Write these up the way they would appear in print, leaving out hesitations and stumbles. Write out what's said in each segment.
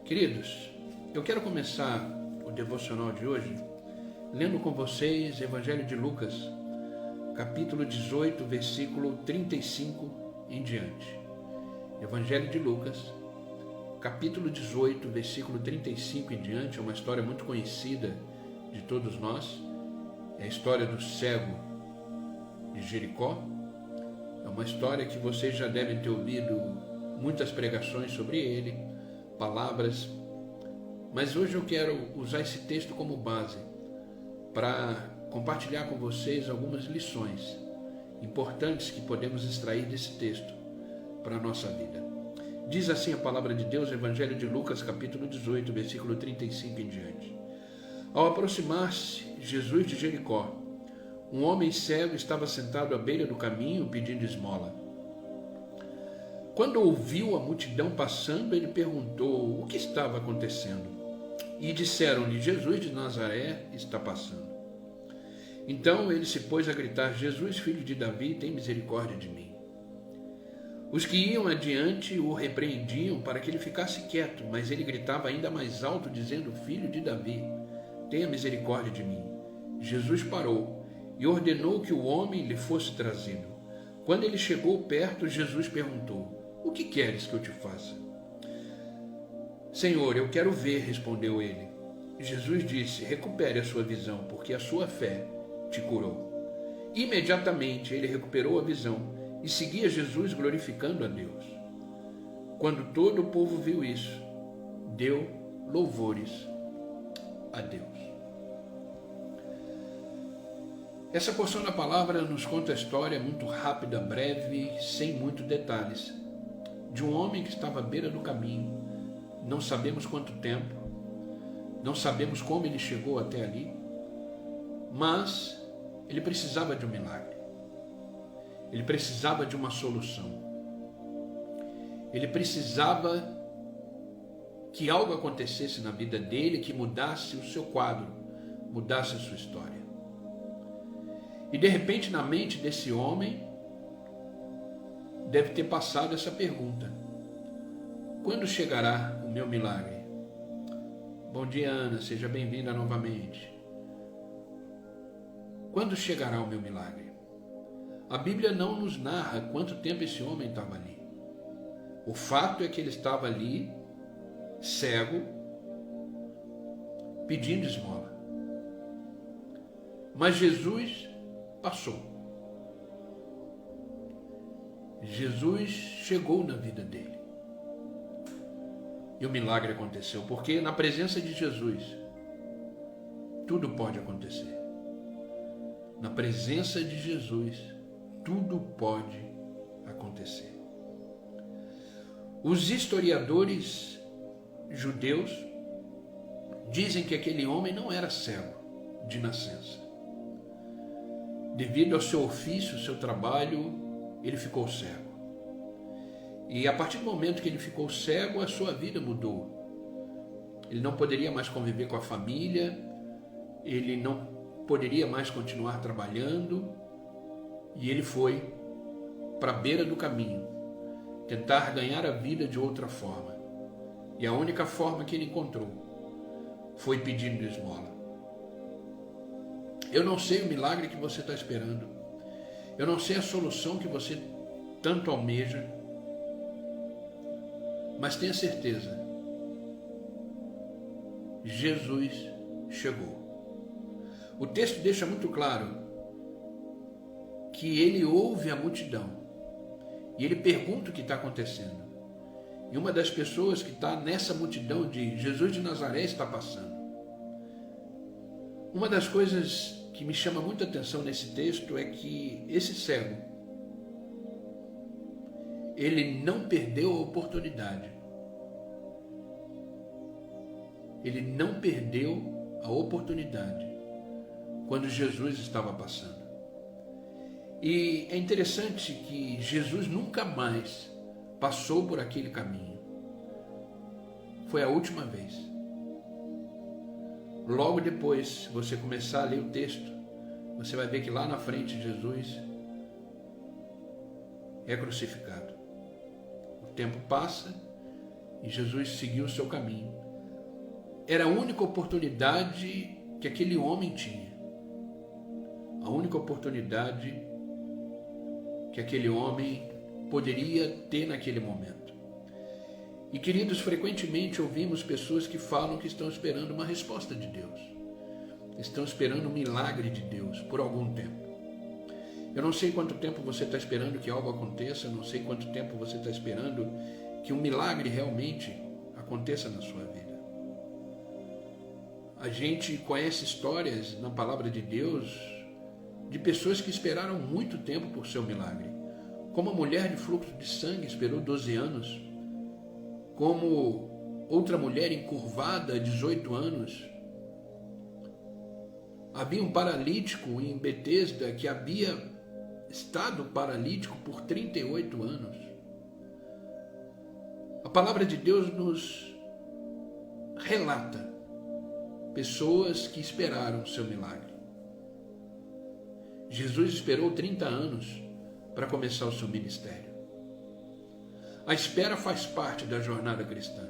Queridos, eu quero começar o devocional de hoje lendo com vocês Evangelho de Lucas, capítulo 18, versículo 35 em diante. Evangelho de Lucas, capítulo 18, versículo 35 em diante, é uma história muito conhecida de todos nós. É a história do cego de Jericó. É uma história que vocês já devem ter ouvido muitas pregações sobre ele, palavras, mas hoje eu quero usar esse texto como base para compartilhar com vocês algumas lições importantes que podemos extrair desse texto para a nossa vida. Diz assim a palavra de Deus, Evangelho de Lucas, capítulo 18, versículo 35 em diante. Ao aproximar-se Jesus de Jericó, um homem cego estava sentado à beira do caminho pedindo esmola. Quando ouviu a multidão passando, ele perguntou o que estava acontecendo. E disseram-lhe: Jesus de Nazaré está passando. Então ele se pôs a gritar: Jesus, filho de Davi, tem misericórdia de mim. Os que iam adiante o repreendiam para que ele ficasse quieto, mas ele gritava ainda mais alto, dizendo: Filho de Davi, tenha misericórdia de mim. Jesus parou e ordenou que o homem lhe fosse trazido. Quando ele chegou perto, Jesus perguntou: O que queres que eu te faça? Senhor, eu quero ver, respondeu ele. Jesus disse: Recupere a sua visão, porque a sua fé te curou. Imediatamente ele recuperou a visão e seguia Jesus glorificando a Deus. Quando todo o povo viu isso, deu louvores a Deus. Essa porção da palavra nos conta a história muito rápida, breve, sem muitos detalhes, de um homem que estava à beira do caminho. Não sabemos quanto tempo, não sabemos como ele chegou até ali, mas ele precisava de um milagre. Ele precisava de uma solução. Ele precisava que algo acontecesse na vida dele que mudasse o seu quadro, mudasse a sua história. E de repente na mente desse homem deve ter passado essa pergunta: quando chegará o meu milagre? Bom dia, Ana, seja bem-vinda novamente. Quando chegará o meu milagre? A Bíblia não nos narra quanto tempo esse homem estava ali. O fato é que ele estava ali, cego, pedindo esmola. Mas Jesus passou. Jesus chegou na vida dele. E o milagre aconteceu, porque na presença de Jesus, tudo pode acontecer. Na presença de Jesus, tudo pode acontecer. Os historiadores judeus dizem que aquele homem não era cego de nascença. Devido ao seu ofício, ao seu trabalho, ele ficou cego. E a partir do momento que ele ficou cego, a sua vida mudou. Ele não poderia mais conviver com a família, ele não poderia mais continuar trabalhando, e ele foi para a beira do caminho, tentar ganhar a vida de outra forma. E a única forma que ele encontrou foi pedindo esmola. Eu não sei o milagre que você está esperando, eu não sei a solução que você tanto almeja, mas tenha certeza, Jesus chegou. O texto deixa muito claro que ele ouve a multidão e ele pergunta o que está acontecendo. E uma das pessoas que está nessa multidão diz: Jesus de Nazaré está passando. Uma das coisas que me chama muita atenção nesse texto é que esse cego, ele não perdeu a oportunidade. Ele não perdeu a oportunidade quando Jesus estava passando. E é interessante que Jesus nunca mais passou por aquele caminho. Foi a última vez. Logo depois, se você começar a ler o texto, você vai ver que lá na frente Jesus é crucificado. O tempo passa e Jesus seguiu o seu caminho. era a única oportunidade que aquele homem tinha. A única oportunidade que aquele homem poderia ter naquele momento. E, queridos, frequentemente ouvimos pessoas que falam que estão esperando uma resposta de Deus. Estão esperando um milagre de Deus por algum tempo. Eu não sei quanto tempo você está esperando que algo aconteça, eu não sei quanto tempo você está esperando que um milagre realmente aconteça na sua vida. A gente conhece histórias na palavra de Deus de pessoas que esperaram muito tempo por seu milagre. Como a mulher de fluxo de sangue esperou 12 anos, como outra mulher encurvada, 18 anos. Havia um paralítico em Betesda que havia estado paralítico por 38 anos. A palavra de Deus nos relata pessoas que esperaram seu milagre. Jesus esperou 30 anos para começar o seu ministério. A espera faz parte da jornada cristã.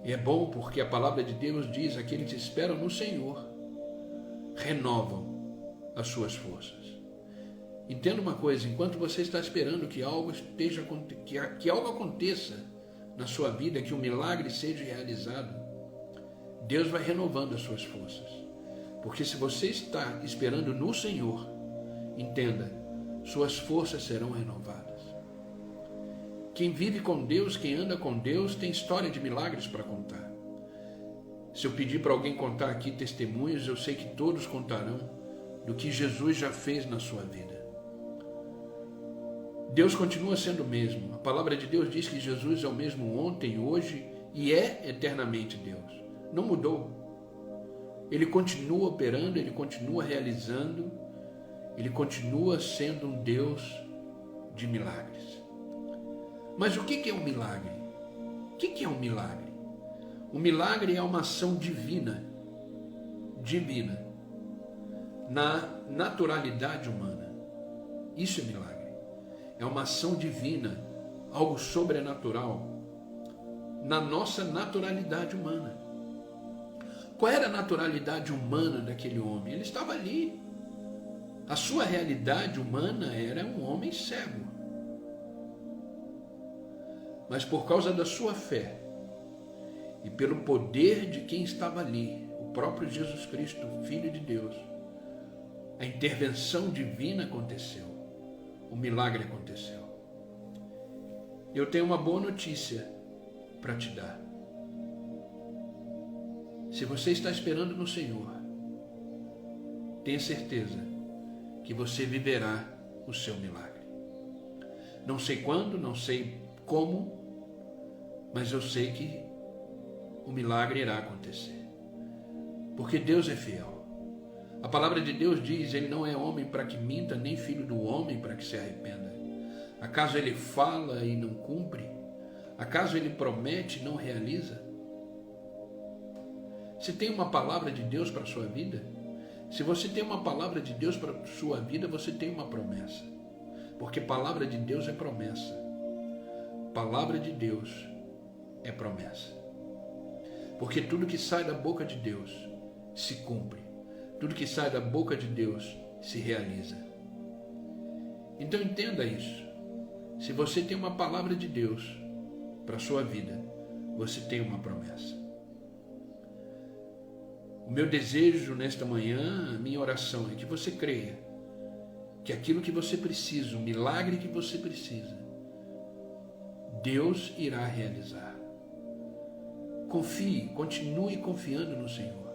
E é bom porque a palavra de Deus diz: aqueles que esperam no Senhor renovam as suas forças. Entenda uma coisa: enquanto você está esperando que algo aconteça na sua vida, que um milagre seja realizado, Deus vai renovando as suas forças. Porque se você está esperando no Senhor, entenda, suas forças serão renovadas. Quem vive com Deus, quem anda com Deus, tem história de milagres para contar. Se eu pedir para alguém contar aqui testemunhos, eu sei que todos contarão do que Jesus já fez na sua vida. Deus continua sendo o mesmo. A palavra de Deus diz que Jesus é o mesmo ontem, hoje e é eternamente Deus. Não mudou. Ele continua operando, ele continua realizando, ele continua sendo um Deus de milagres. Mas o que é um milagre? O que é um milagre? O milagre é uma ação divina, na naturalidade humana. Isso é milagre. É uma ação divina, algo sobrenatural, na nossa naturalidade humana. Qual era a naturalidade humana daquele homem? Ele estava ali. A sua realidade humana era um homem cego. Mas por causa da sua fé e pelo poder de quem estava ali, o próprio Jesus Cristo, o Filho de Deus, a intervenção divina aconteceu, o milagre aconteceu. Eu tenho uma boa notícia para te dar. Se você está esperando no Senhor, tenha certeza que você viverá o seu milagre. Não sei quando, não sei como, mas eu sei que o milagre irá acontecer. Porque Deus é fiel. A palavra de Deus diz: Ele não é homem para que minta, nem filho do homem para que se arrependa. Acaso Ele fala e não cumpre? Acaso Ele promete e não realiza? Se tem uma palavra de Deus para a sua vida, se você tem uma palavra de Deus para a sua vida, você tem uma promessa. Porque palavra de Deus é promessa. Palavra de Deus é promessa. Porque tudo que sai da boca de Deus se cumpre. Tudo que sai da boca de Deus se realiza. Então entenda isso. Se você tem uma palavra de Deus para a sua vida, você tem uma promessa. O meu desejo nesta manhã, a minha oração é que você creia que aquilo que você precisa, o milagre que você precisa, Deus irá realizar. Confie, continue confiando no Senhor.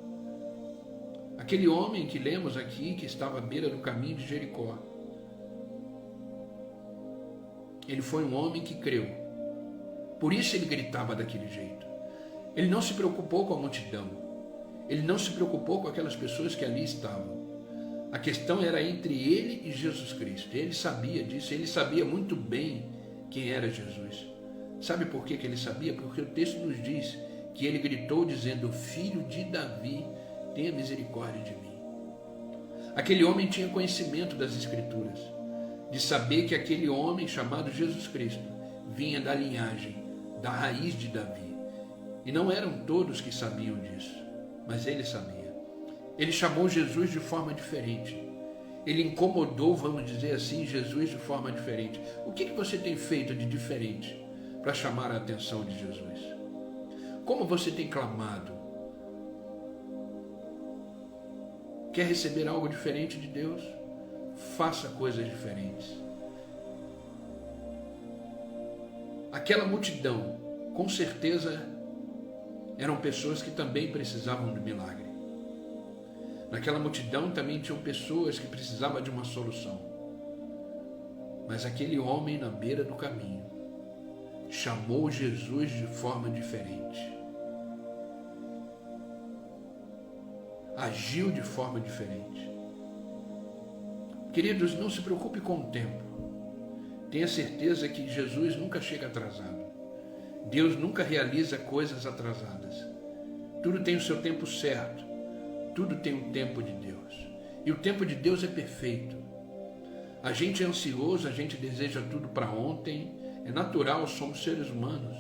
Aquele homem que lemos aqui, que estava à beira do caminho de Jericó, ele foi um homem que creu. Por isso ele gritava daquele jeito. Ele não se preocupou com a multidão. Ele não se preocupou com aquelas pessoas que ali estavam. A questão era entre ele e Jesus Cristo. Ele sabia disso, ele sabia muito bem quem era Jesus. Sabe por que ele sabia? Porque o texto nos diz que ele gritou dizendo: Filho de Davi, tenha misericórdia de mim. Aquele homem tinha conhecimento das Escrituras, de saber que aquele homem chamado Jesus Cristo vinha da linhagem, da raiz de Davi. E não eram todos que sabiam disso, mas ele sabia. Ele chamou Jesus de forma diferente. Ele incomodou, vamos dizer assim, Jesus de forma diferente. O que você tem feito de diferente para chamar a atenção de Jesus? Como você tem clamado? Quer receber algo diferente de Deus? Faça coisas diferentes. Aquela multidão, com certeza, eram pessoas que também precisavam de milagre. Naquela multidão também tinham pessoas que precisavam de uma solução. Mas aquele homem na beira do caminho chamou Jesus de forma diferente. Agiu de forma diferente. Queridos, não se preocupe com o tempo. Tenha certeza que Jesus nunca chega atrasado. Deus nunca realiza coisas atrasadas. Tudo tem o seu tempo certo. Tudo tem o tempo de Deus. E o tempo de Deus é perfeito. A gente é ansioso, a gente deseja tudo para ontem. É natural, somos seres humanos.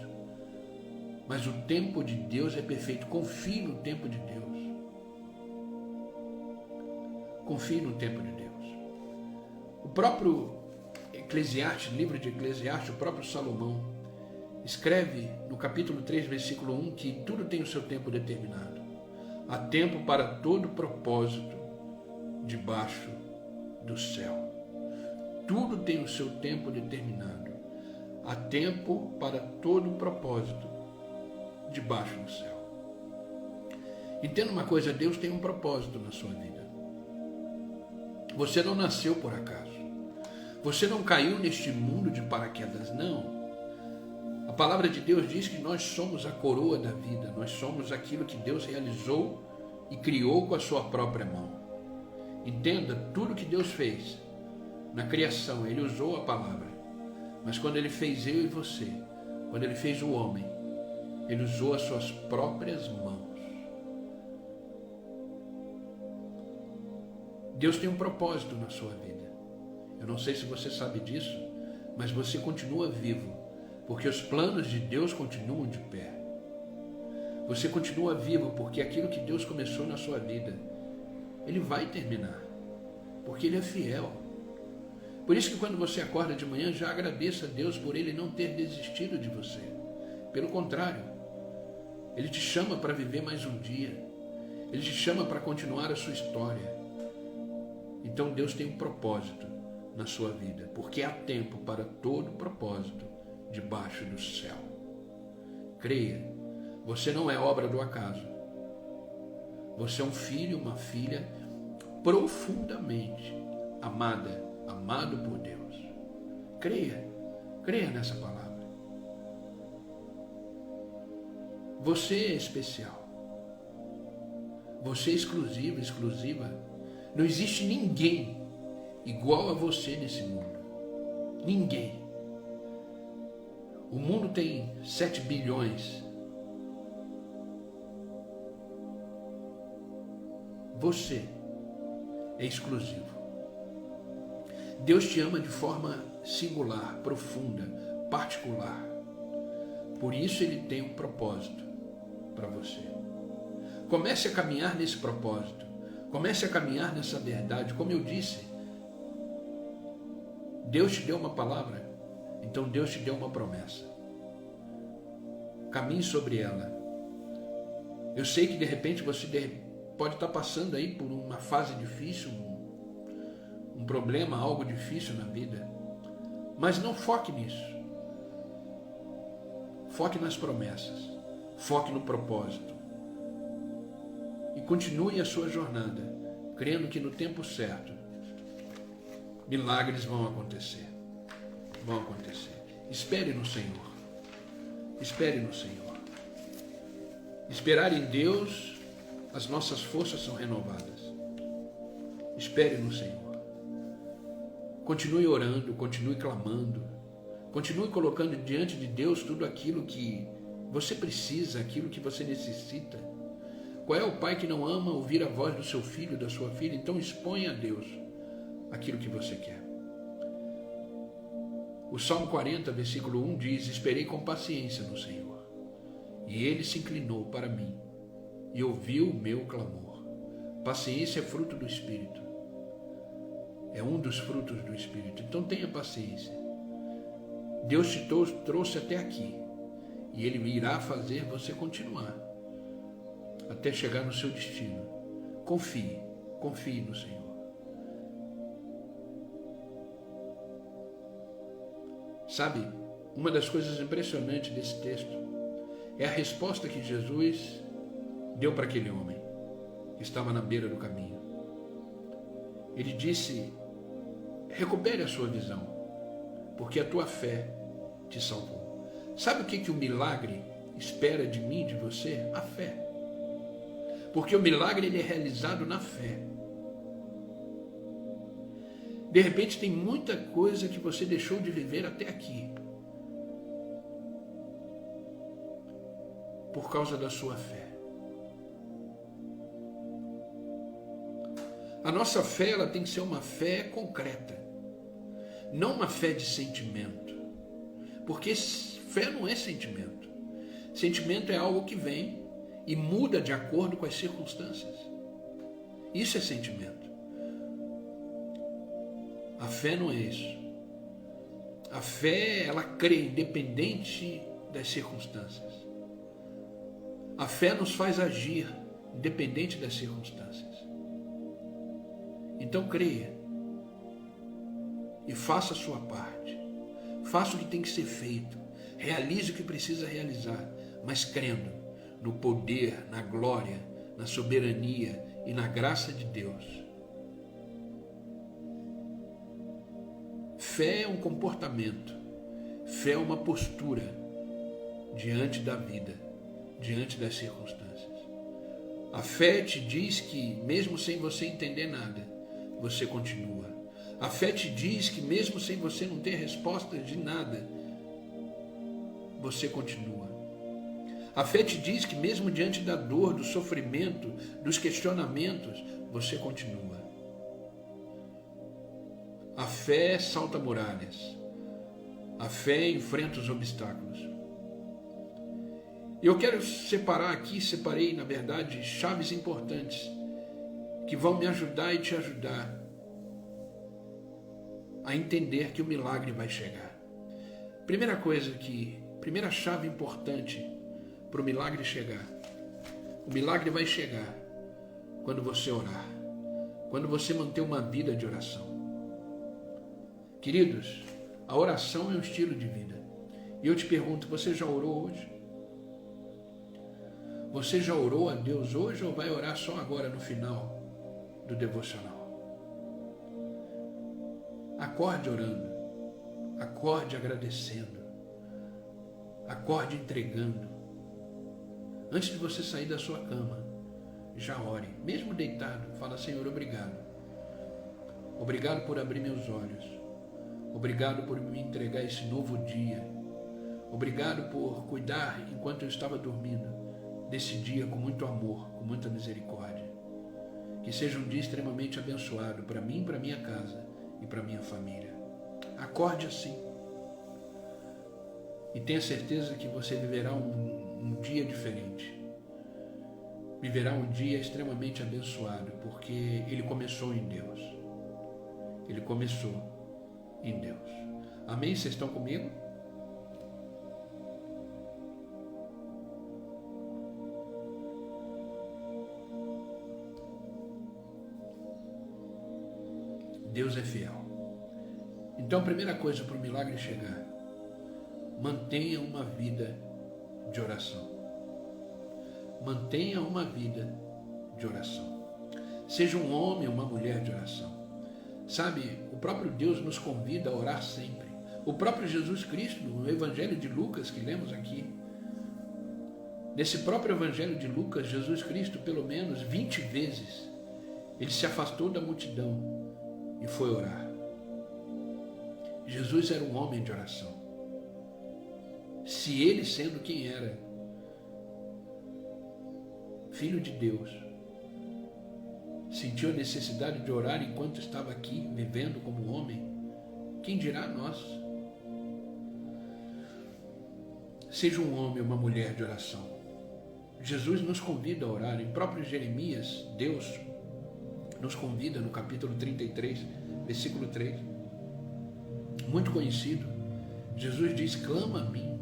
Mas o tempo de Deus é perfeito. Confie no tempo de Deus. Confie no tempo de Deus. O próprio Eclesiastes, livro de Eclesiastes, o próprio Salomão, escreve no capítulo 3, versículo 1, que tudo tem o seu tempo determinado. Há tempo para todo propósito debaixo do céu. Tudo tem o seu tempo determinado. Há tempo para todo propósito debaixo do céu. Entenda uma coisa, Deus tem um propósito na sua vida. Você não nasceu por acaso. Você não caiu neste mundo de paraquedas, não. A palavra de Deus diz que nós somos a coroa da vida. Nós somos aquilo que Deus realizou e criou com a sua própria mão. Entenda, tudo que Deus fez na criação, Ele usou a palavra. Mas quando Ele fez eu e você, quando Ele fez o homem, Ele usou as suas próprias mãos. Deus tem um propósito na sua vida. Eu não sei se você sabe disso, mas você continua vivo, porque os planos de Deus continuam de pé. Você continua vivo porque aquilo que Deus começou na sua vida, Ele vai terminar, porque Ele é fiel. Por isso que quando você acorda de manhã, já agradeça a Deus por Ele não ter desistido de você. Pelo contrário, Ele te chama para viver mais um dia. Ele te chama para continuar a sua história. Então Deus tem um propósito na sua vida, porque há tempo para todo propósito debaixo do céu. Creia, você não é obra do acaso. Você é um filho, uma filha profundamente amado por Deus. Creia nessa palavra. Você é especial. Você é exclusivo, exclusiva. Não existe ninguém igual a você nesse mundo. Ninguém. O mundo tem 7 bilhões. Você é exclusivo. Deus te ama de forma singular, profunda, particular. Por isso Ele tem um propósito para você. Comece a caminhar nesse propósito. Comece a caminhar nessa verdade. Como eu disse, Deus te deu uma palavra, então Deus te deu uma promessa. Caminhe sobre ela. Eu sei que de repente você pode estar passando aí por uma fase difícil, um problema, algo difícil na vida, mas não foque nisso. Foque nas promessas, foque no propósito. E continue a sua jornada, crendo que no tempo certo, milagres vão acontecer. Vão acontecer. Espere no Senhor. Espere no Senhor. Esperar em Deus, as nossas forças são renovadas. Espere no Senhor. Continue orando, continue clamando. Continue colocando diante de Deus tudo aquilo que você precisa, aquilo que você necessita. Qual é o pai que não ama ouvir a voz do seu filho, da sua filha? Então exponha a Deus aquilo que você quer. O Salmo 40, versículo 1 diz: esperei com paciência no Senhor, e e ele se inclinou para mim e ouviu o meu clamor. Paciência é fruto do Espírito. É um dos frutos do Espírito. Então tenha paciência. Deus te trouxe até aqui e Ele irá fazer você continuar até chegar no seu destino. Confie no Senhor. Sabe, uma das coisas impressionantes desse texto é a resposta que Jesus deu para aquele homem que estava na beira do caminho. Ele disse: recupere a sua visão, porque a tua fé te salvou. Sabe o que o milagre espera de mim, de você? A fé. Porque o milagre ele é realizado na fé. De repente tem muita coisa que você deixou de viver até aqui por causa da sua fé. A nossa fé ela tem que ser uma fé concreta, não uma fé de sentimento, porque fé não é sentimento. Sentimento é algo que vem e muda de acordo com as circunstâncias. Isso é sentimento. A fé não é isso. A fé, ela crê independente das circunstâncias. A fé nos faz agir independente das circunstâncias. Então creia e faça a sua parte. Faça o que tem que ser feito. Realize o que precisa realizar, mas crendo no poder, na glória, na soberania e na graça de Deus. Fé é um comportamento, fé é uma postura diante da vida, diante das circunstâncias. A fé te diz que, mesmo sem você entender nada, você continua. A fé te diz que, mesmo sem você não ter respostas de nada, você continua. A fé te diz que, mesmo diante da dor, do sofrimento, dos questionamentos, você continua. A fé salta muralhas. A fé enfrenta os obstáculos. E eu quero separei, na verdade, chaves importantes que vão me ajudar e te ajudar a entender que o milagre vai chegar. Primeira chave importante para o milagre chegar. O milagre vai chegar quando você orar, quando você manter uma vida de oração. Queridos, a oração é um estilo de vida. E eu te pergunto, você já orou hoje? Você já orou a Deus hoje ou vai orar só agora no final do devocional? Acorde orando, acorde agradecendo, acorde entregando. Antes de você sair da sua cama, já ore, mesmo deitado, fala: Senhor, obrigado. Obrigado por abrir meus olhos. Obrigado por me entregar esse novo dia. Obrigado por cuidar, enquanto eu estava dormindo, desse dia com muito amor, com muita misericórdia. Que seja um dia extremamente abençoado para mim, para minha casa e para minha família. Acorde assim. E tenha certeza que você viverá um dia diferente. Viverá um dia extremamente abençoado, porque ele começou em Deus. Ele começou em Deus. Amém? Vocês estão comigo? Deus é fiel. Então, a primeira coisa para o milagre chegar: mantenha uma vida de oração. Mantenha uma vida de oração. Seja um homem ou uma mulher de oração. Sabe, o próprio Deus nos convida a orar sempre. O próprio Jesus Cristo, no Evangelho de Lucas, que lemos aqui, nesse próprio Evangelho de Lucas, Jesus Cristo, pelo menos 20 vezes, ele se afastou da multidão e foi orar. Jesus era um homem de oração. Se ele, sendo quem era, Filho de Deus, sentiu a necessidade de orar enquanto estava aqui, vivendo como homem, quem dirá nós? Seja um homem ou uma mulher de oração. Jesus nos convida a orar. Em próprio Jeremias, Deus nos convida no capítulo 33, versículo 3. Muito conhecido. Jesus diz: clama a mim.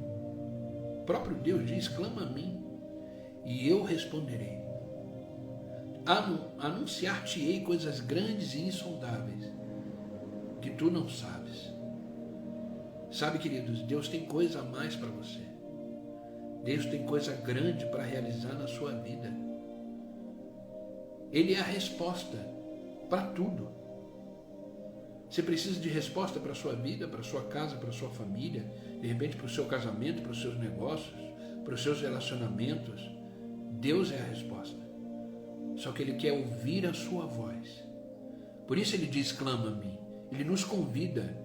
O próprio Deus diz: clama a mim, e eu responderei. Anunciar-te-ei coisas grandes e insondáveis que tu não sabes. Sabe, queridos, Deus tem coisa a mais para você. Deus tem coisa grande para realizar na sua vida. Ele é a resposta para tudo. Você precisa de resposta para a sua vida, para a sua casa, para a sua família, de repente para o seu casamento, para os seus negócios, para os seus relacionamentos. Deus é a resposta. Só que Ele quer ouvir a sua voz. Por isso Ele diz: clama a mim. Ele nos convida.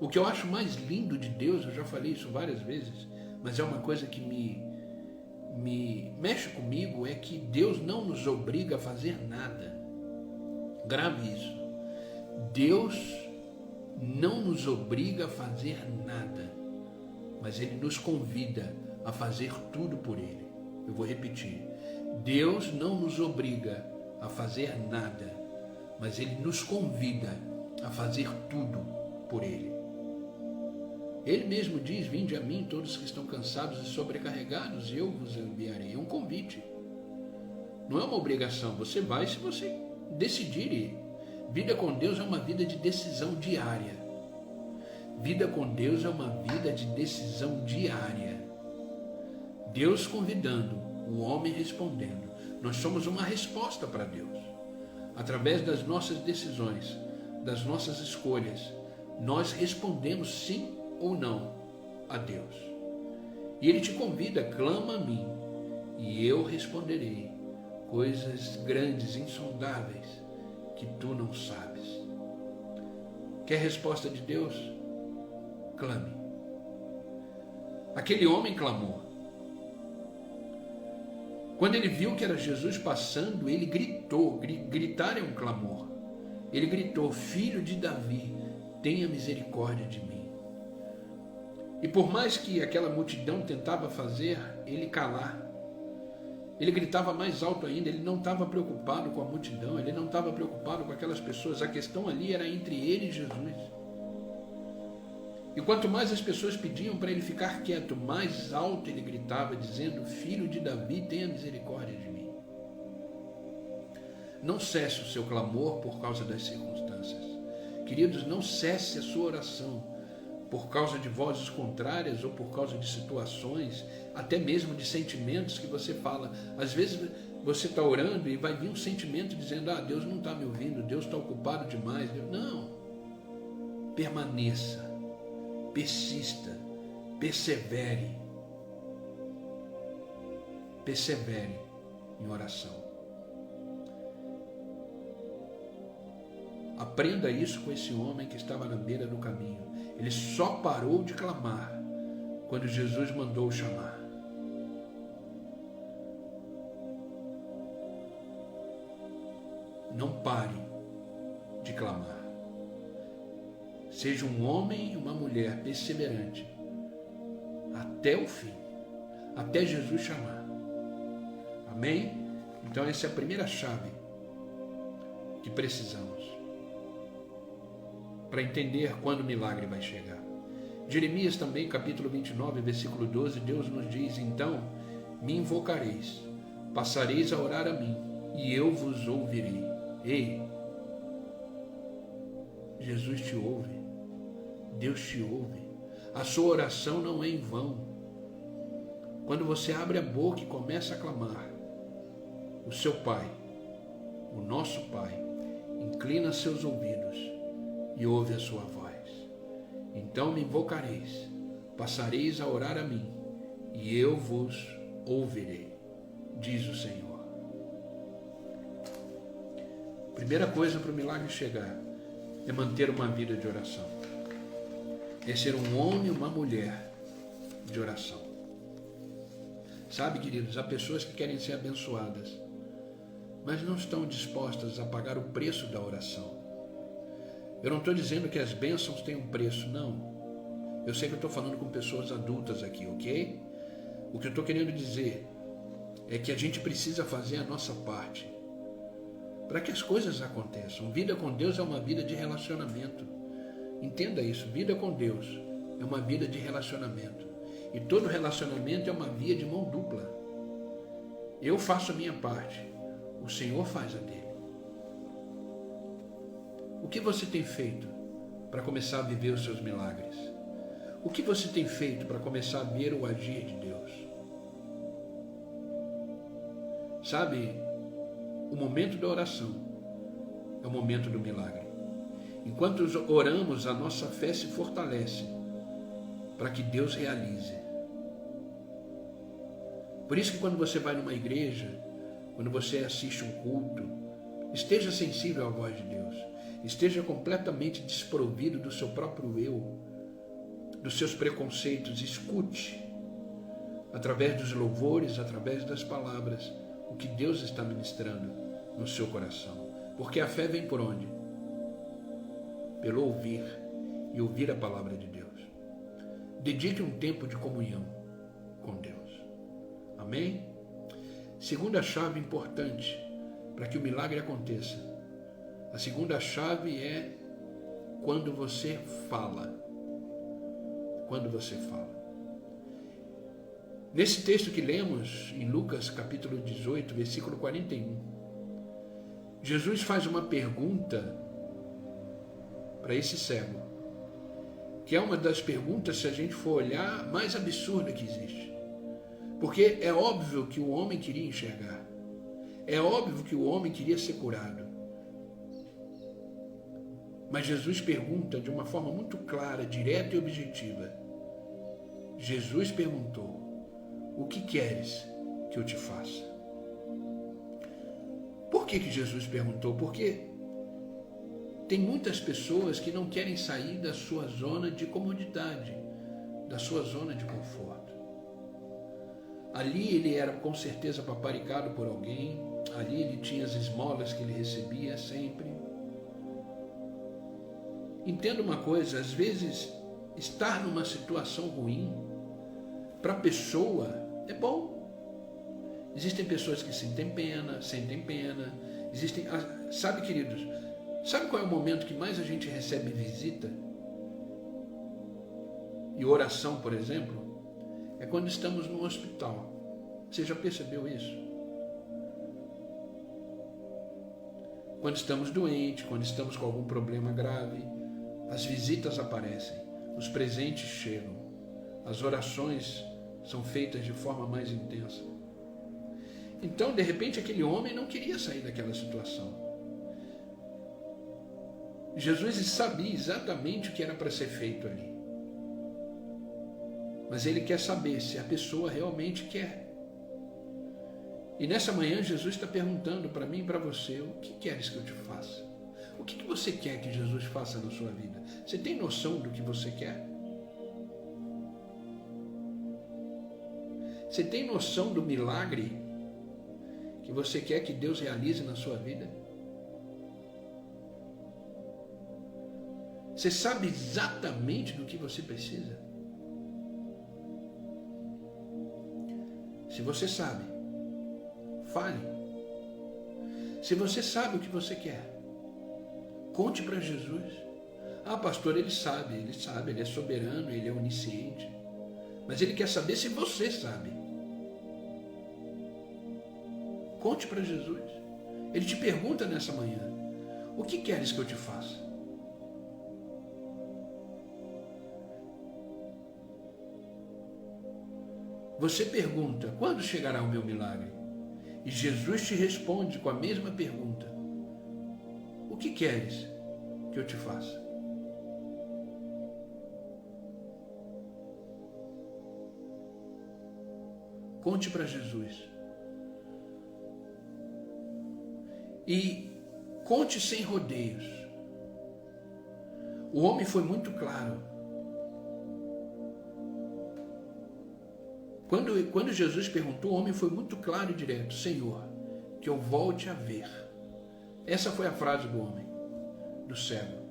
O que eu acho mais lindo de Deus, eu já falei isso várias vezes, mas é uma coisa que me mexe comigo, é que Deus não nos obriga a fazer nada. Grave isso. Deus não nos obriga a fazer nada, mas Ele nos convida a fazer tudo por Ele. Eu vou repetir. Deus não nos obriga a fazer nada, mas Ele nos convida a fazer tudo por Ele. Ele mesmo diz: vinde a mim todos que estão cansados e sobrecarregados, e eu vos enviarei. É um convite. Não é uma obrigação. Você vai se você decidir ir. Vida com Deus é uma vida de decisão diária. Vida com Deus é uma vida de decisão diária. Deus convidando, o homem respondendo. Nós somos uma resposta para Deus. Através das nossas decisões, das nossas escolhas, nós respondemos sim ou não a Deus. E Ele te convida: clama a mim, e eu responderei coisas grandes, insondáveis, que tu não sabes. Quer resposta de Deus? Clame. Aquele homem clamou. Quando ele viu que era Jesus passando, ele gritou. Gritar é um clamor. Ele gritou: filho de Davi, tenha misericórdia de mim. E por mais que aquela multidão tentava fazer ele calar, ele gritava mais alto ainda. Ele não estava preocupado com a multidão, ele não estava preocupado com aquelas pessoas. A questão ali era entre ele e Jesus. E quanto mais as pessoas pediam para ele ficar quieto, mais alto ele gritava, dizendo: filho de Davi, tenha misericórdia de mim. Não cesse o seu clamor por causa das circunstâncias. Queridos, não cesse a sua oração por causa de vozes contrárias ou por causa de situações, até mesmo de sentimentos que você fala. Às vezes você está orando e vai vir um sentimento dizendo: Deus não está me ouvindo, Deus está ocupado demais. Não. Permaneça, persista, persevere em oração. Aprenda isso com esse homem que estava na beira do caminho. Ele só parou de clamar quando Jesus mandou o chamar. Não pare de clamar. Seja um homem e uma mulher perseverante até o fim, até Jesus chamar. Amém? Então essa é a primeira chave que precisamos para entender quando o milagre vai chegar. Jeremias também, capítulo 29, versículo 12, Deus nos diz: então me invocareis, passareis a orar a mim, e eu vos ouvirei. Ei, Jesus te ouve, Deus te ouve. A sua oração não é em vão. Quando você abre a boca e começa a clamar, o seu Pai, o nosso Pai, inclina seus ouvidos e ouve a sua voz. Então me invocareis, passareis a orar a mim, e eu vos ouvirei, diz o Senhor. Primeira coisa para o milagre chegar é manter uma vida de oração. É ser um homem e uma mulher de oração. Sabe, queridos, há pessoas que querem ser abençoadas, mas não estão dispostas a pagar o preço da oração. Eu não estou dizendo que as bênçãos têm um preço, não. Eu sei que eu estou falando com pessoas adultas aqui, ok? O que eu estou querendo dizer é que a gente precisa fazer a nossa parte para que as coisas aconteçam. Vida com Deus é uma vida de relacionamento. Entenda isso, vida com Deus é uma vida de relacionamento. E todo relacionamento é uma via de mão dupla. Eu faço a minha parte, o Senhor faz a dele. O que você tem feito para começar a viver os seus milagres? O que você tem feito para começar a ver o agir de Deus? Sabe, o momento da oração é o momento do milagre. Enquanto oramos, a nossa fé se fortalece para que Deus realize. Por isso que quando você vai numa igreja, quando você assiste um culto, esteja sensível à voz de Deus. Esteja completamente desprovido do seu próprio eu, dos seus preconceitos. Escute, através dos louvores, através das palavras, o que Deus está ministrando no seu coração. Porque a fé vem por onde? Pelo ouvir, e ouvir a palavra de Deus. Dedique um tempo de comunhão com Deus. Amém? Segunda chave importante para que o milagre aconteça. A segunda chave é quando você fala. Quando você fala. Nesse texto que lemos em Lucas capítulo 18, versículo 41, Jesus faz uma pergunta para esse cego, que é uma das perguntas, se a gente for olhar, mais absurda que existe. Porque é óbvio que o homem queria enxergar. É óbvio que o homem queria ser curado. Mas Jesus pergunta de uma forma muito clara, direta e objetiva. Jesus perguntou: o que queres que eu te faça? Por que Jesus perguntou? Porque tem muitas pessoas que não querem sair da sua zona de comodidade, da sua zona de conforto. Ali ele era com certeza paparicado por alguém, ali ele tinha as esmolas que ele recebia sempre. Entenda uma coisa, às vezes estar numa situação ruim, para a pessoa, é bom. Existem pessoas que sentem pena, sabe, queridos, sabe qual é o momento que mais a gente recebe visita? E oração, por exemplo? É quando estamos no hospital. Você já percebeu isso? Quando estamos doentes, quando estamos com algum problema grave, as visitas aparecem, os presentes chegam, as orações são feitas de forma mais intensa. Então, de repente, aquele homem não queria sair daquela situação. Jesus sabia exatamente o que era para ser feito ali. Mas ele quer saber se a pessoa realmente quer. E nessa manhã Jesus está perguntando para mim e para você: o que queres que eu te faça? O que você quer que Jesus faça na sua vida? Você tem noção do que você quer? Você tem noção do milagre que você quer que Deus realize na sua vida? Você sabe exatamente do que você precisa? Se você sabe, fale. Se você sabe o que você quer, conte para Jesus. Ah, pastor, ele sabe, ele é soberano, ele é onisciente. Mas ele quer saber se você sabe. Conte para Jesus. Ele te pergunta nessa manhã: o que queres que eu te faça? Você pergunta: quando chegará o meu milagre? E Jesus te responde com a mesma pergunta: o que queres que eu te faça? Conte para Jesus. E conte sem rodeios. O homem foi muito claro. Quando Jesus perguntou, o homem foi muito claro e direto: Senhor, que eu volte a ver. Essa foi a frase do homem, do cego.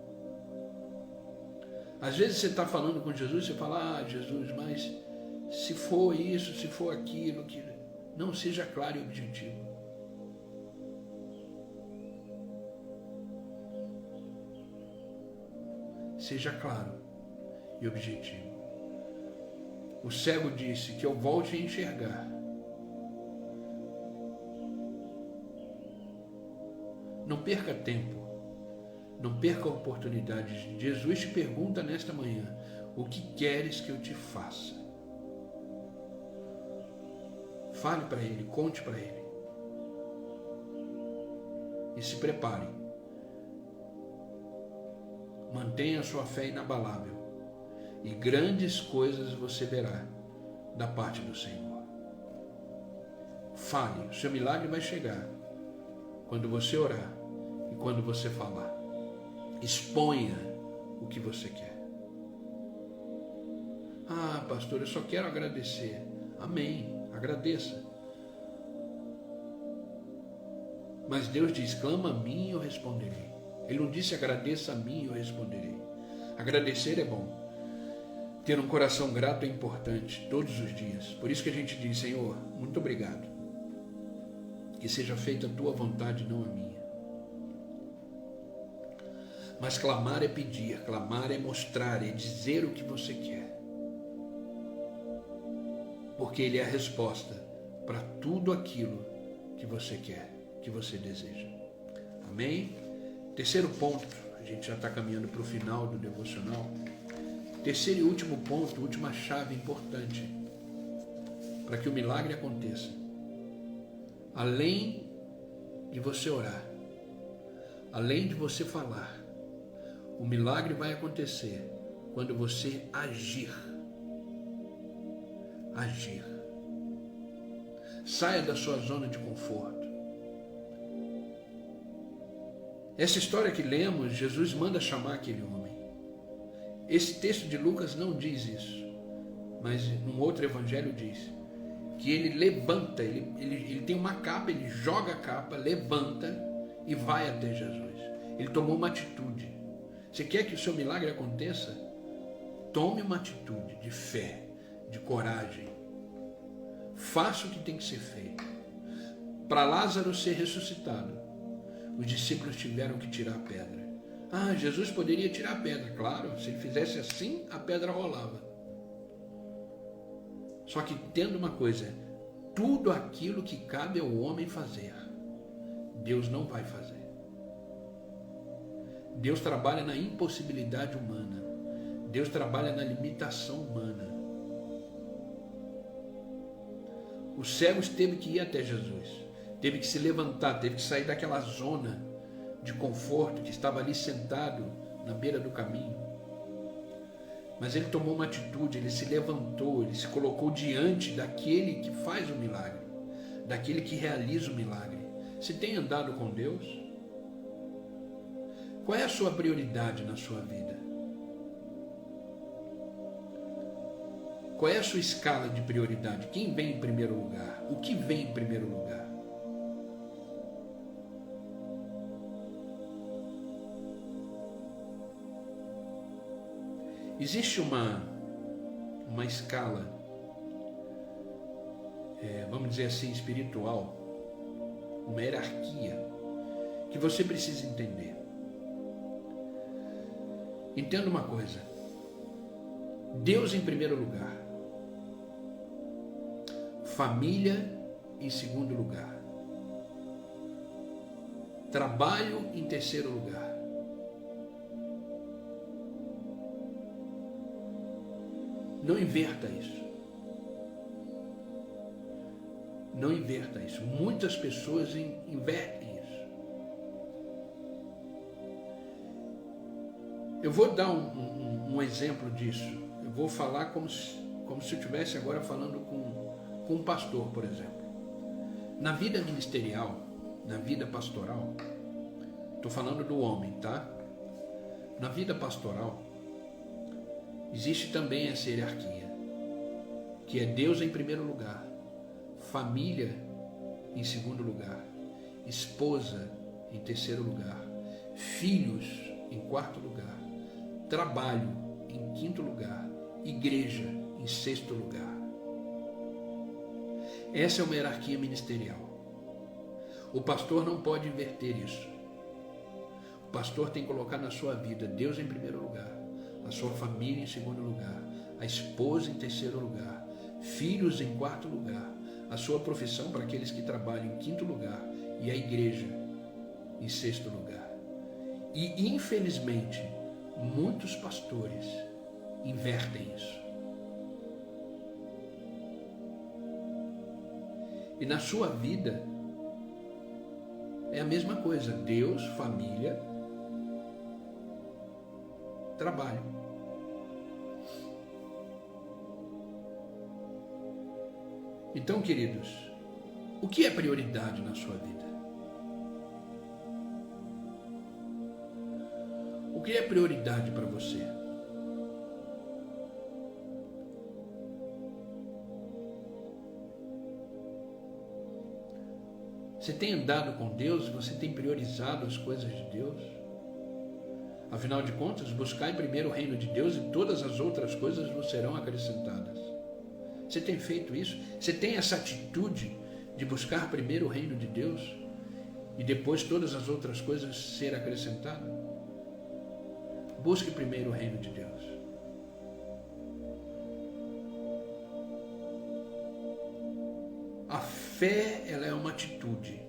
Às vezes você está falando com Jesus, você fala: ah, Jesus, mas se for isso, se for aquilo, Não, seja claro e objetivo. Seja claro e objetivo. O cego disse que eu volte a enxergar. Não perca tempo. Não perca a oportunidade. Jesus te pergunta nesta manhã: o que queres que eu te faça? Fale para Ele, conte para Ele. E se prepare. Mantenha a sua fé inabalável. E grandes coisas você verá da parte do Senhor. Fale, o seu milagre vai chegar quando você orar e quando você falar. Exponha o que você quer. Ah, pastor, eu só quero agradecer. Amém, agradeça. Mas Deus diz: clama a mim e eu responderei. Ele não disse agradeça a mim e eu responderei. Agradecer é bom. Ter um coração grato é importante todos os dias. Por isso que a gente diz: Senhor, muito obrigado. Que seja feita a tua vontade, não a minha. Mas clamar é pedir, clamar é mostrar, é dizer o que você quer. Porque Ele é a resposta para tudo aquilo que você quer, que você deseja. Amém? Terceiro ponto, a gente já está caminhando para o final do devocional. Terceiro e último ponto, última chave importante para que o milagre aconteça. Além de você orar, além de você falar, o milagre vai acontecer quando você agir. Agir. Saia da sua zona de conforto. Essa história que lemos, Jesus manda chamar aquele homem. Esse texto de Lucas não diz isso, mas num outro evangelho diz que ele levanta, ele tem uma capa, ele joga a capa, levanta e vai até Jesus. Ele tomou uma atitude. Você quer que o seu milagre aconteça? Tome uma atitude de fé, de coragem. Faça o que tem que ser feito. Para Lázaro ser ressuscitado, os discípulos tiveram que tirar a pedra. Ah, Jesus poderia tirar a pedra, claro, se ele fizesse assim, a pedra rolava. Só que entenda uma coisa, tudo aquilo que cabe ao homem fazer, Deus não vai fazer. Deus trabalha na impossibilidade humana. Deus trabalha na limitação humana. Os cegos teve que ir até Jesus, teve que se levantar, teve que sair daquela zona de conforto que estava ali sentado na beira do caminho. Mas ele tomou uma atitude, ele se levantou, ele se colocou diante daquele que faz o milagre, daquele que realiza o milagre. Você tem andado com Deus? Qual é a sua prioridade na sua vida? Qual é a sua escala de prioridade? Quem vem em primeiro lugar? O que vem em primeiro lugar? Existe uma escala, vamos dizer assim, espiritual, uma hierarquia, que você precisa entender. Entenda uma coisa: Deus em primeiro lugar, família em segundo lugar, trabalho em terceiro lugar, não inverta isso. Não inverta isso. Muitas pessoas invertem isso. Eu vou dar um exemplo disso. Eu vou falar como se eu estivesse agora falando com um pastor, por exemplo. Na vida ministerial, na vida pastoral, estou falando do homem, tá? Na vida pastoral, existe também essa hierarquia, que é Deus em primeiro lugar, família em segundo lugar, esposa em terceiro lugar, filhos em quarto lugar, trabalho em quinto lugar, igreja em sexto lugar. Essa é uma hierarquia ministerial. O pastor não pode inverter isso. O pastor tem que colocar na sua vida Deus em primeiro lugar, a sua família em segundo lugar, a esposa em terceiro lugar, filhos em quarto lugar, a sua profissão para aqueles que trabalham em quinto lugar e a igreja em sexto lugar. E infelizmente muitos pastores invertem isso. E na sua vida é a mesma coisa: Deus, família, trabalho. Então, queridos, o que é prioridade na sua vida? O que é prioridade para você? Você tem andado com Deus? Você tem priorizado as coisas de Deus? Afinal de contas, buscai primeiro o reino de Deus e todas as outras coisas vos serão acrescentadas. Você tem feito isso? Você tem essa atitude de buscar primeiro o reino de Deus e depois todas as outras coisas ser acrescentadas? Busque primeiro o reino de Deus. A fé, ela é uma atitude.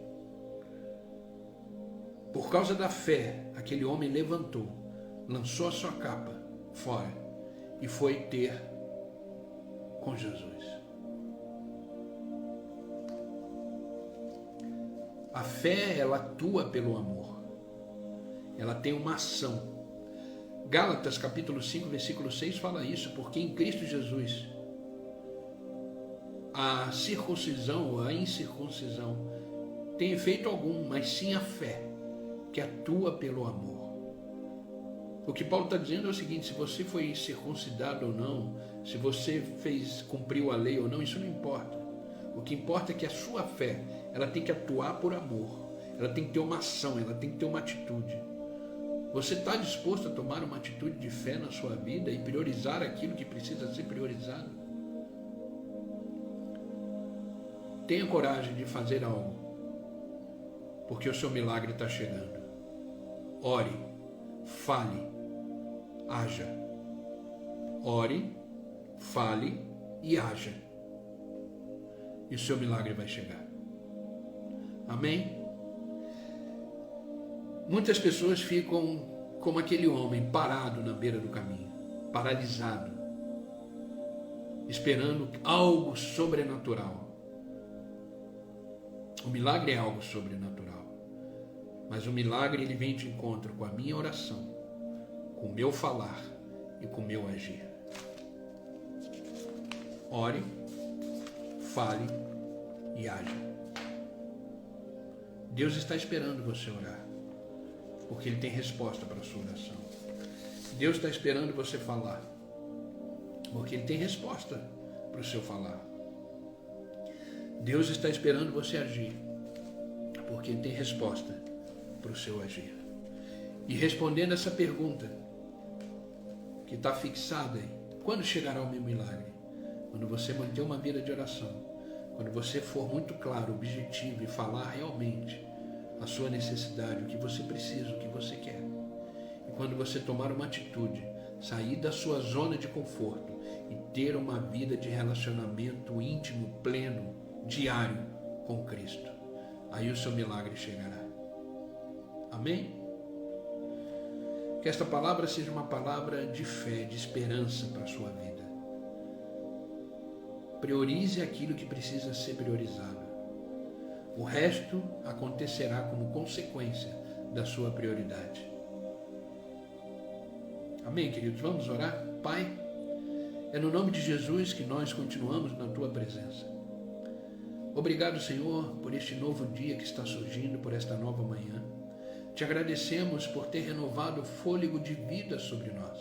Por causa da fé, aquele homem levantou, lançou a sua capa fora e foi ter com Jesus. A fé, ela atua pelo amor. Ela tem uma ação. Gálatas capítulo 5, versículo 6 fala isso, porque em Cristo Jesus a circuncisão ou a incircuncisão tem efeito algum, mas sim a fé, que atua pelo amor. O que Paulo está dizendo é o seguinte: se você foi circuncidado ou não, se você cumpriu a lei ou não, isso não importa. O que importa é que a sua fé, ela tem que atuar por amor, ela tem que ter uma ação, ela tem que ter uma atitude. Você está disposto a tomar uma atitude de fé na sua vida e priorizar aquilo que precisa ser priorizado? Tenha coragem de fazer algo, porque o seu milagre está chegando. Ore, fale, haja. Ore, fale e haja. E o seu milagre vai chegar. Amém? Muitas pessoas ficam como aquele homem parado na beira do caminho, paralisado, esperando algo sobrenatural. O milagre é algo sobrenatural, mas o milagre ele vem de encontro com a minha oração, com o meu falar e com o meu agir. Ore, fale e haja. Deus está esperando você orar, porque Ele tem resposta para a sua oração. Deus está esperando você falar, porque Ele tem resposta para o seu falar. Deus está esperando você agir, porque Ele tem resposta para o seu agir. E respondendo essa pergunta, que está fixada aí: quando chegará o meu milagre? Quando você manter uma vida de oração, quando você for muito claro, objetivo e falar realmente a sua necessidade, o que você precisa, o que você quer. E quando você tomar uma atitude, sair da sua zona de conforto e ter uma vida de relacionamento íntimo, pleno, diário com Cristo, aí o seu milagre chegará. Amém? Que esta palavra seja uma palavra de fé, de esperança para a sua vida. Priorize aquilo que precisa ser priorizado. O resto acontecerá como consequência da sua prioridade. Amém, queridos? Vamos orar? Pai, é no nome de Jesus que nós continuamos na Tua presença. Obrigado, Senhor, por este novo dia que está surgindo, por esta nova manhã. Te agradecemos por ter renovado o fôlego de vida sobre nós.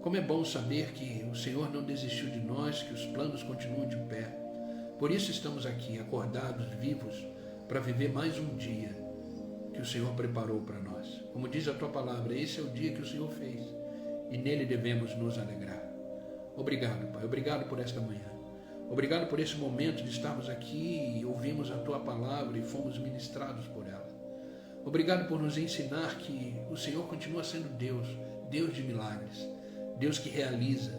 Como é bom saber que o Senhor não desistiu de nós, que os planos continuam de pé. Por isso estamos aqui, acordados, vivos, para viver mais um dia que o Senhor preparou para nós. Como diz a Tua palavra, esse é o dia que o Senhor fez e nele devemos nos alegrar. Obrigado, Pai. Obrigado por esta manhã. Obrigado por esse momento de estarmos aqui e ouvimos a Tua palavra e fomos ministrados por ela. Obrigado por nos ensinar que o Senhor continua sendo Deus, Deus de milagres, Deus que realiza,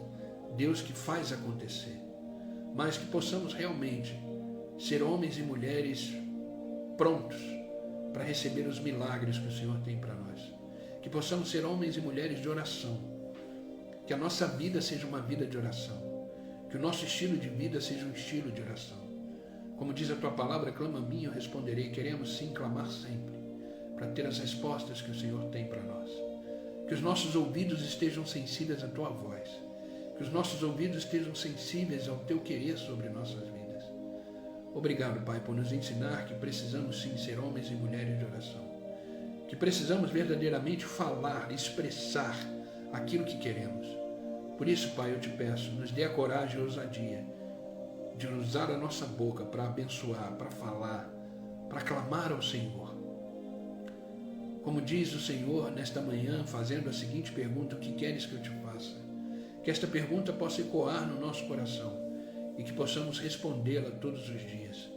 Deus que faz acontecer, mas que possamos realmente ser homens e mulheres prontos para receber os milagres que o Senhor tem para nós. Que possamos ser homens e mulheres de oração, que a nossa vida seja uma vida de oração, que o nosso estilo de vida seja um estilo de oração. Como diz a Tua palavra, clama a mim, eu responderei. Queremos sim clamar sempre, para ter as respostas que o Senhor tem para nós. Que os nossos ouvidos estejam sensíveis à Tua voz, que os nossos ouvidos estejam sensíveis ao Teu querer sobre nossas vidas. Obrigado, Pai, por nos ensinar que precisamos sim ser homens e mulheres de oração, que precisamos verdadeiramente falar, expressar aquilo que queremos. Por isso, Pai, eu te peço, nos dê a coragem e a ousadia de usar a nossa boca para abençoar, para falar, para clamar ao Senhor. Como diz o Senhor nesta manhã, fazendo a seguinte pergunta: o que queres que eu te faça? Que esta pergunta possa ecoar no nosso coração e que possamos respondê-la todos os dias.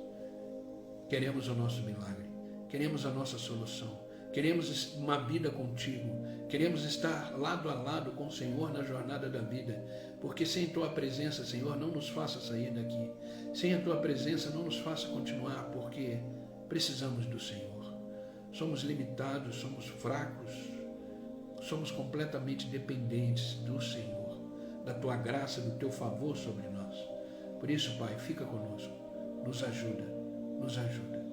Queremos o nosso milagre, queremos a nossa solução, queremos uma vida contigo, queremos estar lado a lado com o Senhor na jornada da vida, porque sem Tua presença, Senhor, não nos faça sair daqui, sem a Tua presença não nos faça continuar, porque precisamos do Senhor. Somos limitados, somos fracos, somos completamente dependentes do Senhor, da Tua graça, do Teu favor sobre nós. Por isso, Pai, fica conosco, nos ajuda, nos ajuda,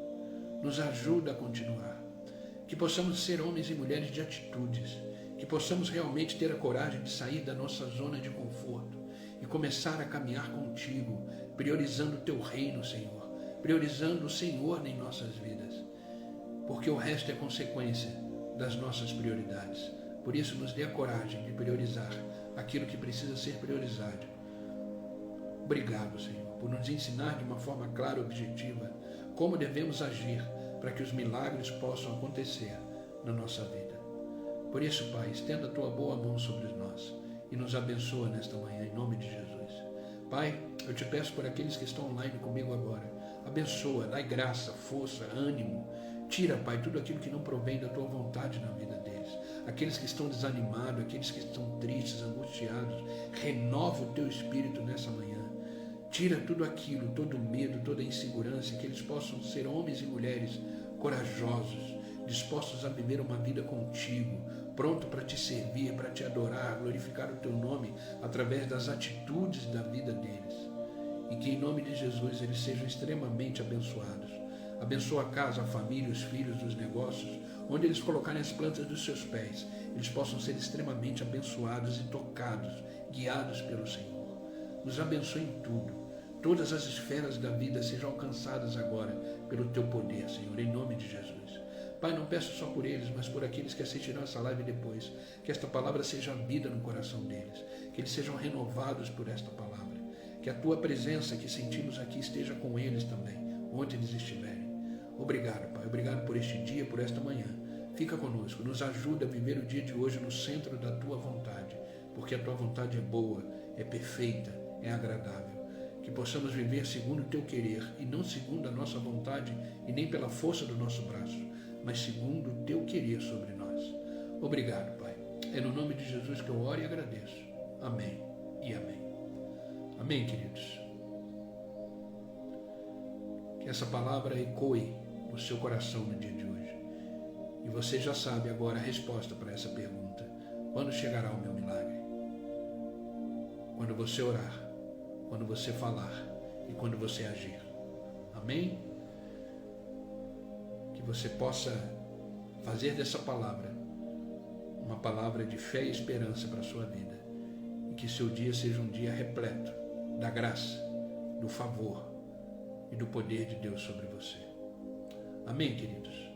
nos ajuda a continuar. Que possamos ser homens e mulheres de atitudes, que possamos realmente ter a coragem de sair da nossa zona de conforto e começar a caminhar contigo, priorizando o Teu reino, Senhor, priorizando o Senhor em nossas vidas, porque o resto é consequência das nossas prioridades. Por isso, nos dê a coragem de priorizar aquilo que precisa ser priorizado. Obrigado, Senhor, por nos ensinar de uma forma clara e objetiva como devemos agir para que os milagres possam acontecer na nossa vida. Por isso, Pai, estenda a Tua boa mão sobre nós e nos abençoa nesta manhã, em nome de Jesus. Pai, eu te peço por aqueles que estão online comigo agora, abençoa, dai graça, força, ânimo. Tira, Pai, tudo aquilo que não provém da Tua vontade na vida deles. Aqueles que estão desanimados, aqueles que estão tristes, angustiados, renova o Teu Espírito nessa manhã. Tira tudo aquilo, todo o medo, toda a insegurança, que eles possam ser homens e mulheres corajosos, dispostos a viver uma vida contigo, pronto para Te servir, para Te adorar, glorificar o Teu nome através das atitudes da vida deles. E que em nome de Jesus eles sejam extremamente abençoados. Abençoa a casa, a família, os filhos, os negócios, onde eles colocarem as plantas dos seus pés, eles possam ser extremamente abençoados e tocados, guiados pelo Senhor. Nos abençoe em tudo. Todas as esferas da vida sejam alcançadas agora pelo Teu poder, Senhor, em nome de Jesus. Pai, não peço só por eles, mas por aqueles que assistirão essa live depois, que esta palavra seja vida no coração deles, que eles sejam renovados por esta palavra, que a Tua presença que sentimos aqui esteja com eles também, onde eles estiverem. Obrigado, Pai, obrigado por este dia, por esta manhã. Fica conosco, nos ajuda a viver o dia de hoje no centro da Tua vontade, porque a Tua vontade é boa, é perfeita, é agradável. Que possamos viver segundo o Teu querer e não segundo a nossa vontade e nem pela força do nosso braço, mas segundo o Teu querer sobre nós. Obrigado, Pai. É no nome de Jesus que eu oro e agradeço. Amém e amém. Amém, queridos. Que essa palavra ecoe no seu coração no dia de hoje. E você já sabe agora a resposta para essa pergunta. Quando chegará o meu milagre? Quando você orar, quando você falar e quando você agir. Amém? Que você possa fazer dessa palavra uma palavra de fé e esperança para a sua vida. E que seu dia seja um dia repleto da graça, do favor e do poder de Deus sobre você. Amém, queridos?